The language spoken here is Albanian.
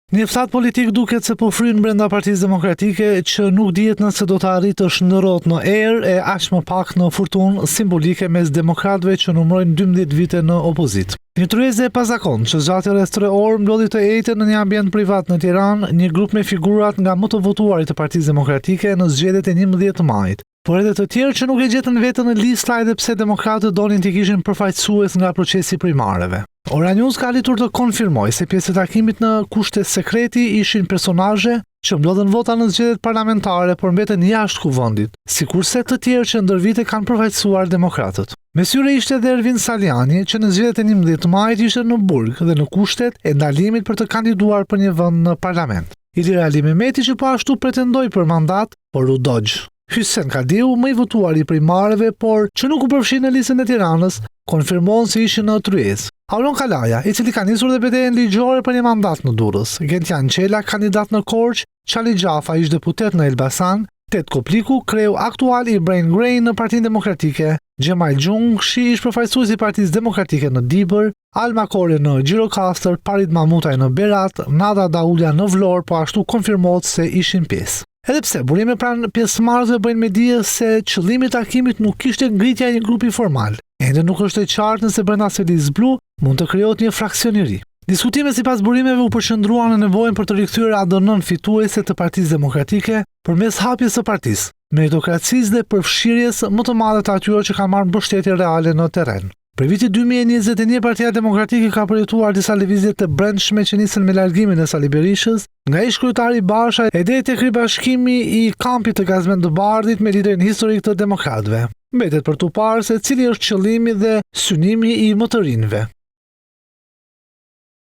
Një fshat politik duket se po fryn brenda Partisë Demokratike që nuk dihet nëse do të arrijë të shndërrohet në erë e aq më pak në furtunë simbolike mes demokratëve që numërojnë 12 vite në opozitë. Një tryezë e pazakontë që zgjati rreth 3 orë mblodhi të ejtën në një ambient privat në Tiranë, një grup me figurat nga më të votuarit të Partisë Demokratike në zgjedhjet e 11 majit. Por edhe të tjerë që nuk e gjetën veten në lista edhe pse demokratët donin t'i kishin përfaqësues nga procesi primareve. Ora News ka arritur të konfirmojë se pjesë e takimit në kushte sekreti ishin personazhe që mblodhen vota në zgjedhjet parlamentare por mbeten jashtë kuvendit, sikurse të tjerë që ndër vite kanë përfaqësuar demokratët. Me syre ishte edhe Ervin Saliani, që në zgjedhjet e 11 majit ishte në burg dhe në kushtet e ndalimit për të kandiduar për një vend në parlament. Ilir Ali Mehmeti që po ashtu pretendoi për mandat, por u dogj. Hysen Kadiu, më i votuar i primareve, por që nuk u përfshi në listën e Tiranës, konfirmon se ishin në tryezë. Auron Kalaja, i cili ka nisur dhe betejën ligjore për një mandat në Durrës, Gentian Qela, kandidat në Korçë, Çali Xhafa, ish deputet në Elbasan, Tet Kopliku, kreu aktual i Brain Grain në Partinë Demokratike, Xhemal Xhungshi, ish përfaqësues i Partisë Demokratike në Dibër, Alma Kore në Gjirokastër, Parit Mamutaj në Berat, Nada Daulja në Vlorë, po ashtu konfirmohet se ishin pjesë. Edhe pse burime pranë pjesëmarrësve bëjnë me dije se qëllimi i takimit nuk ishte ngritja e një grupi formal. Ende nuk është e qartë nëse brenda Selisë Blu mund të krijohet një fraksioneri. Diskutimet sipas burimeve u përqendruan në nevojën për të rikthyer ADN-n fituese të Partisë Demokratike përmes hapjes së partisë, meritokracisë dhe përfshirjes më të madhe të atyre që kanë marrë mbështetje reale në terren. Për vitin 2021, Partia Demokratike ka përjetuar disa lëvizje të brendshme që nisën me largimin e Sali Berishës, nga ish-kryetari Basha e deri tek ribashkimi i kampit të Gazmend të Bardhit me liderin historik të demokratëve. Mbetet për tu parë se cili është qëllimi dhe synimi i më të rinjve.